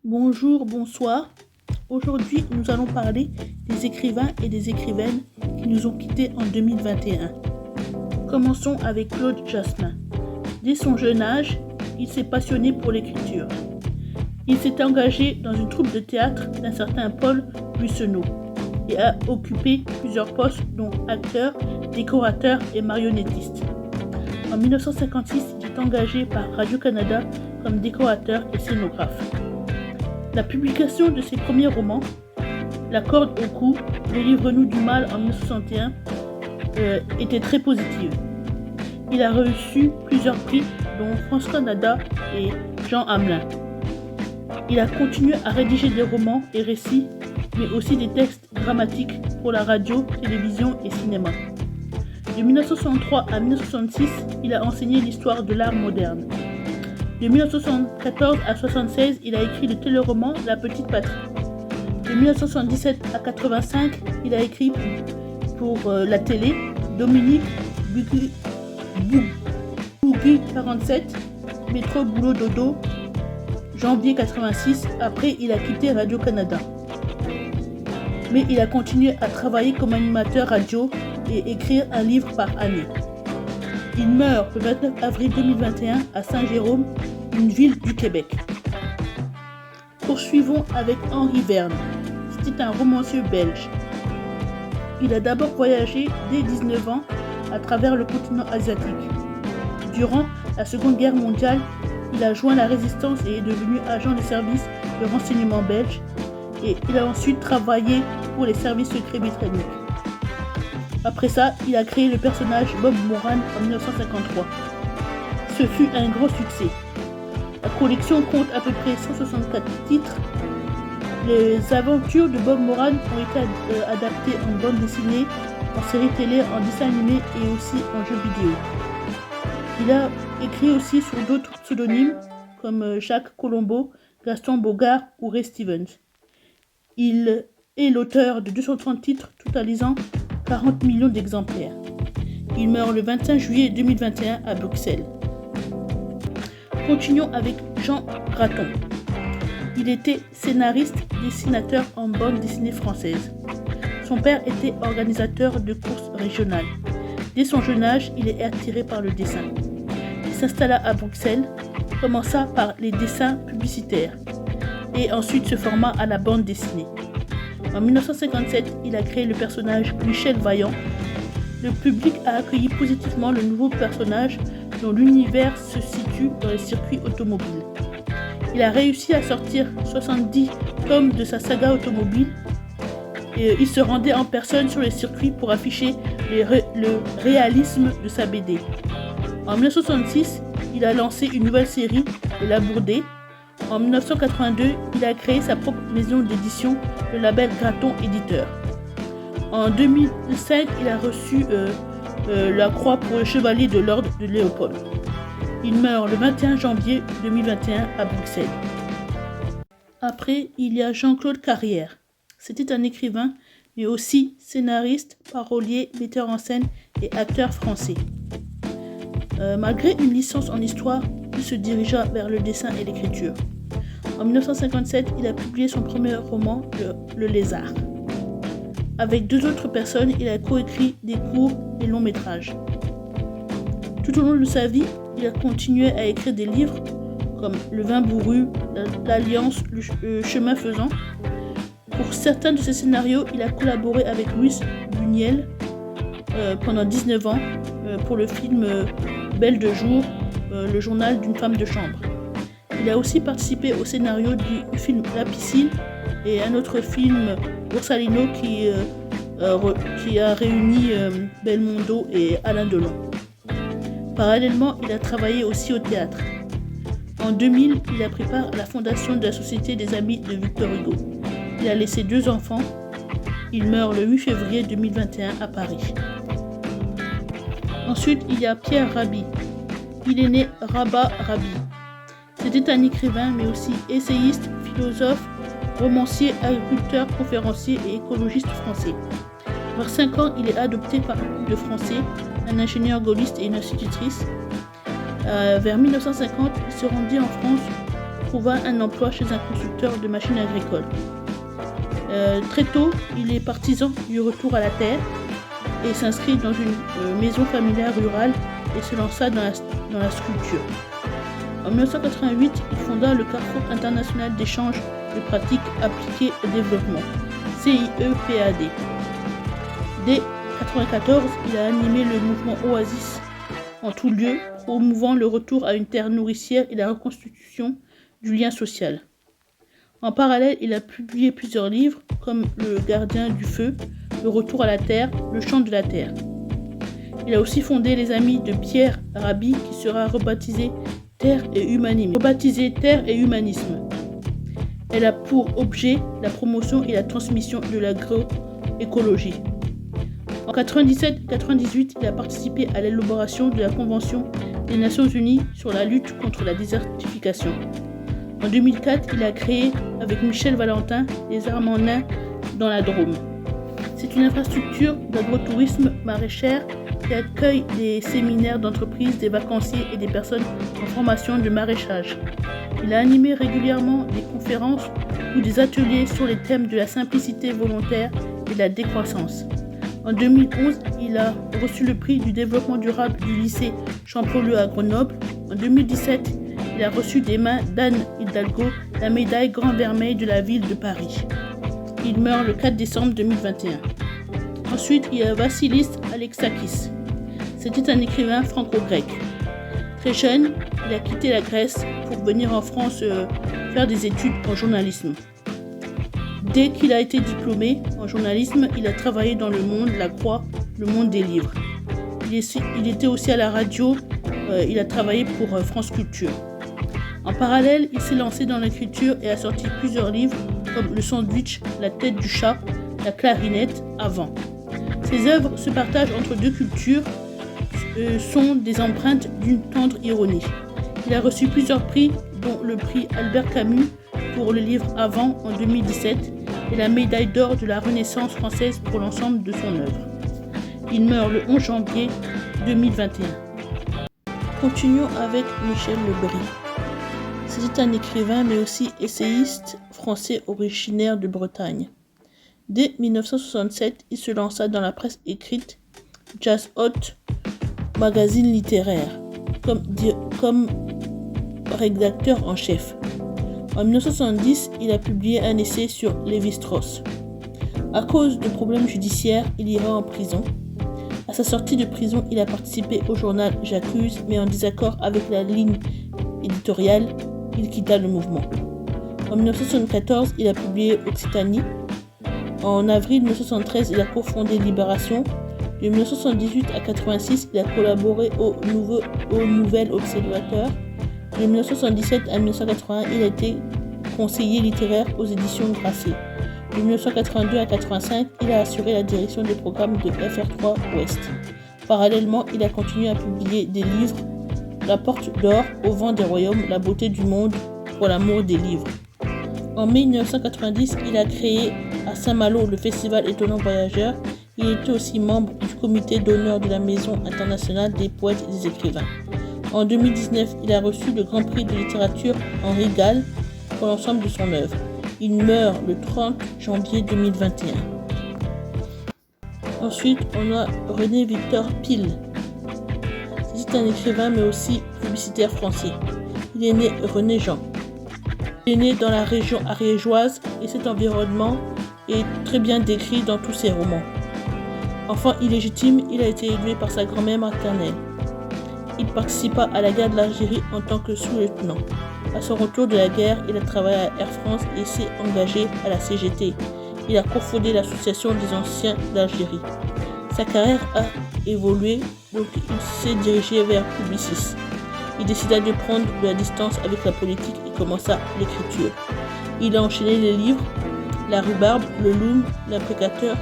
Bonjour, bonsoir. Aujourd'hui, nous allons parler des écrivains et des écrivaines qui nous ont quittés en 2021. Commençons avec Claude Jasmin. Dès son jeune âge, il s'est passionné pour l'écriture. Il s'est engagé dans une troupe de théâtre d'un certain Paul Buissonneau et a occupé plusieurs postes dont acteur, décorateur et marionnettiste. En 1956, il est engagé par Radio-Canada comme décorateur et scénographe. La publication de ses premiers romans, La corde au cou, Délivre-nous du mal en 1961, était très positive. Il a reçu plusieurs prix, dont France Canada et Jean Hamelin. Il a continué à rédiger des romans et récits, mais aussi des textes dramatiques pour la radio, télévision et cinéma. De 1963 à 1966, il a enseigné l'histoire de l'art moderne. De 1974 à 1976, il a écrit le téléroman La Petite Patrie. De 1977 à 1985, il a écrit pour la télé Dominique Bougie 47, Métro Boulot Dodo, janvier 86. Après, il a quitté Radio-Canada. Mais il a continué à travailler comme animateur radio et écrire un livre par année. Il meurt le 29 avril 2021 à Saint-Jérôme, une ville du Québec. Poursuivons avec Henri Verne. C'était un romancier belge. Il a d'abord voyagé dès 19 ans à travers le continent asiatique. Durant la Seconde Guerre mondiale, il a joint la résistance et est devenu agent des services de renseignement belge. Et il a ensuite travaillé pour les services secrets britanniques. Après ça, il a créé le personnage Bob Moran en 1953. Ce fut un gros succès. La collection compte à peu près 164 titres. Les aventures de Bob Moran ont été adaptées en bande dessinée, en série télé, en dessin animé et aussi en jeu vidéo. Il a écrit aussi sous d'autres pseudonymes comme Jacques Colombo, Gaston Bogart ou Ray Stevens. Il est l'auteur de 230 titres totalisant 40 millions d'exemplaires. Il meurt le 25 juillet 2021 à Bruxelles. Continuons avec Jean Graton. Il était scénariste, dessinateur en bande dessinée française. Son père était organisateur de courses régionales. Dès son jeune âge, il est attiré par le dessin. Il s'installa à Bruxelles, commença par les dessins publicitaires et ensuite se forma à la bande dessinée. En 1957, il a créé le personnage Michel Vaillant. Le public a accueilli positivement le nouveau personnage dont l'univers se situe dans les circuits automobiles. Il a réussi à sortir 70 tomes de sa saga automobile et il se rendait en personne sur les circuits pour afficher le réalisme de sa BD. En 1966, il a lancé une nouvelle série, La Bourdée. En 1982, il a créé sa propre maison d'édition, le label Graton Éditeur. En 2005, il a reçu la croix pour le chevalier de l'ordre de Léopold. Il meurt le 21 janvier 2021 à Bruxelles. Après, il y a Jean-Claude Carrière. C'était un écrivain, mais aussi scénariste, parolier, metteur en scène et acteur français. Malgré une licence en histoire, il se dirigea vers le dessin et l'écriture. En 1957, il a publié son premier roman, Le Lézard. Avec deux autres personnes, il a coécrit des courts et longs métrages. Tout au long de sa vie, il a continué à écrire des livres comme Le Vin Bourru, L'Alliance, Le Chemin Faisant. Pour certains de ses scénarios, il a collaboré avec Louis Buñuel pendant 19 ans pour le film Belle de jour, le journal d'une femme de chambre. Il a aussi participé au scénario du film La Piscine et un autre film Borsalino qui a réuni Belmondo et Alain Delon. Parallèlement, il a travaillé aussi au théâtre. En 2000, il a pris part à la fondation de la Société des Amis de Victor Hugo. Il a laissé 2 enfants. Il meurt le 8 février 2021 à Paris. Ensuite, il y a Pierre Rabhi. Il est né Rabat Rabhi. C'était un écrivain, mais aussi essayiste, philosophe, romancier, agriculteur, conférencier et écologiste français. Vers 5 ans, il est adopté par un couple de Français, un ingénieur gaulliste et une institutrice. Vers 1950, il se rendit en France trouva un emploi chez un constructeur de machines agricoles. Très tôt, il est partisan du retour à la terre et s'inscrit dans une maison familiale rurale et se lança dans la sculpture. En 1988, il fonda le Carrefour international d'échange de pratiques appliquées au développement, CIEPAD. Dès 1994, il a animé le mouvement Oasis en tout lieu, promouvant le retour à une terre nourricière et la reconstitution du lien social. En parallèle, il a publié plusieurs livres comme Le gardien du feu, Le retour à la terre, Le chant de la terre. Il a aussi fondé les Amis de Pierre Rabhi qui sera rebaptisé Terre et Humanisme. Elle a pour objet la promotion et la transmission de l'agroécologie. En 1997-1998, il a participé à l'élaboration de la Convention des Nations Unies sur la lutte contre la désertification. En 2004, il a créé avec Michel Valentin les Armes nains dans la Drôme. C'est une infrastructure d'agrotourisme maraîchère qui accueille des séminaires d'entreprises, des vacanciers et des personnes en formation de maraîchage. Il a animé régulièrement des conférences ou des ateliers sur les thèmes de la simplicité volontaire et de la décroissance. En 2011, il a reçu le prix du développement durable du lycée Champollion à Grenoble. En 2017, il a reçu des mains d'Anne Hidalgo la médaille Grand Vermeil de la ville de Paris. Il meurt le 4 décembre 2021. Ensuite, il y a Vassilis Alexakis. C'était un écrivain franco-grec. Très jeune, il a quitté la Grèce pour venir en France faire des études en journalisme. Dès qu'il a été diplômé en journalisme, il a travaillé dans Le Monde, La Croix, Le Monde des livres. Il était aussi à la radio, il a travaillé pour France Culture. En parallèle, il s'est lancé dans l'écriture et a sorti plusieurs livres comme Le Sandwich, La tête du chat, La clarinette, Avant. Ses œuvres se partagent entre deux cultures, sont des empreintes d'une tendre ironie. Il a reçu plusieurs prix, dont le prix Albert Camus pour le livre Avant en 2017 et la médaille d'or de la Renaissance française pour l'ensemble de son œuvre. Il meurt le 11 janvier 2021. Continuons avec Michel Lebris. C'était un écrivain mais aussi essayiste français originaire de Bretagne. Dès 1967, il se lança dans la presse écrite, Jazz Hot, magazine littéraire, comme rédacteur en chef. En 1970, il a publié un essai sur Lévi-Strauss. À cause de problèmes judiciaires, il ira en prison. À sa sortie de prison, il a participé au journal J'accuse, mais en désaccord avec la ligne éditoriale, il quitta le mouvement. En 1974, il a publié Occitanie. En avril 1973, il a cofondé Libération. De 1978 à 1986, il a collaboré au Nouvel Observateur. De 1977 à 1981, il a été conseiller littéraire aux éditions Grasset. De 1982 à 1985, il a assuré la direction des programmes de FR3 Ouest. Parallèlement, il a continué à publier des livres, La Porte d'Or, Au vent des royaumes, La beauté du monde, Pour l'amour des livres. En mai 1990, il a créé à Saint-Malo le festival Étonnant Voyageur. Il était aussi membre du comité d'honneur de la Maison internationale des poètes et des écrivains. En 2019, il a reçu le Grand Prix de littérature Henri Gall pour l'ensemble de son œuvre. Il meurt le 30 janvier 2021. Ensuite, on a René Victor Pile. C'est un écrivain mais aussi publicitaire français. Il est né René Jean. Il est né dans la région ariégeoise et cet environnement est très bien décrit dans tous ses romans. Enfant illégitime, il a été élevé par sa grand-mère maternelle. Il participa à la guerre de l'Algérie en tant que sous-lieutenant. À son retour de la guerre, il a travaillé à Air France et s'est engagé à la CGT. Il a cofondé l'association des anciens d'Algérie. Sa carrière a évolué, donc il s'est dirigé vers Publicis. Il décida de prendre de la distance avec la politique et commença l'écriture. Il a enchaîné les livres La Rhubarbe, Le Loom, L'imprécateur,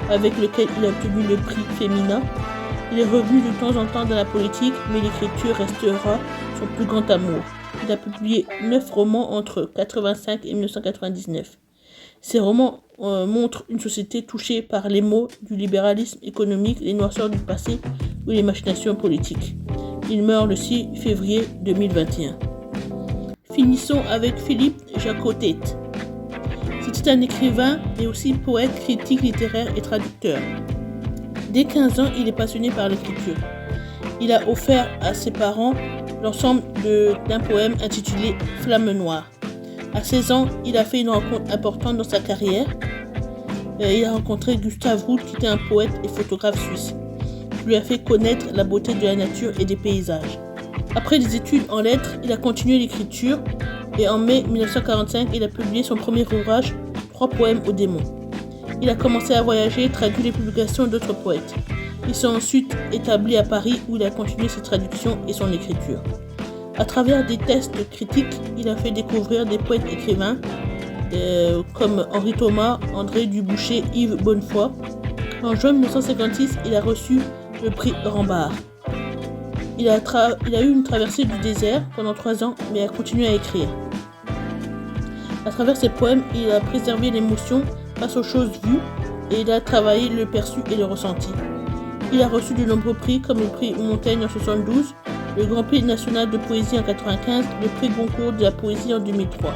avec lequel il a obtenu le prix féminin. Il est revenu de temps en temps dans la politique, mais l'écriture restera son plus grand amour. Il a publié 9 romans entre 1985 et 1999. Ces romans montrent une société touchée par les maux du libéralisme économique, les noirceurs du passé ou les machinations politiques. Il meurt le 6 février 2021. Finissons avec Philippe Jacotet. C'était un écrivain et aussi poète, critique littéraire et traducteur. Dès 15 ans, il est passionné par l'écriture. Il a offert à ses parents l'ensemble d'un poème intitulé Flamme noire. À 16 ans, il a fait une rencontre importante dans sa carrière. Il a rencontré Gustave Routh, qui était un poète et photographe suisse, qui lui a fait connaître la beauté de la nature et des paysages. Après des études en lettres, il a continué l'écriture et en mai 1945, il a publié son premier ouvrage, 3 poèmes aux démons. Il a commencé à voyager et traduit les publications d'autres poètes. Il s'est ensuite établi à Paris où il a continué ses traductions et son écriture. À travers des tests critiques, il a fait découvrir des poètes écrivains comme Henri Thomas, André Dubouché, Yves Bonnefoy. En juin 1956, il a reçu le prix Rambart. Il a eu une traversée du désert pendant 3 ans, mais a continué à écrire. À travers ses poèmes, il a préservé l'émotion face aux choses vues et il a travaillé le perçu et le ressenti. Il a reçu de nombreux prix comme le prix Montaigne en 1972, le Grand Prix national de poésie en 1995, le prix Goncourt de la poésie en 2003.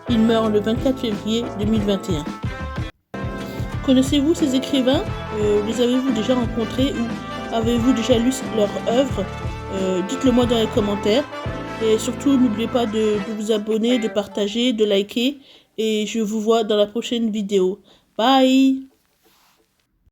Il meurt le 24 février 2021. Connaissez-vous ces écrivains? Les avez-vous déjà rencontrés ou avez-vous déjà lu leur œuvre? Dites-le moi dans les commentaires. Et surtout, n'oubliez pas de vous abonner, de partager, de liker. Et je vous vois dans la prochaine vidéo. Bye!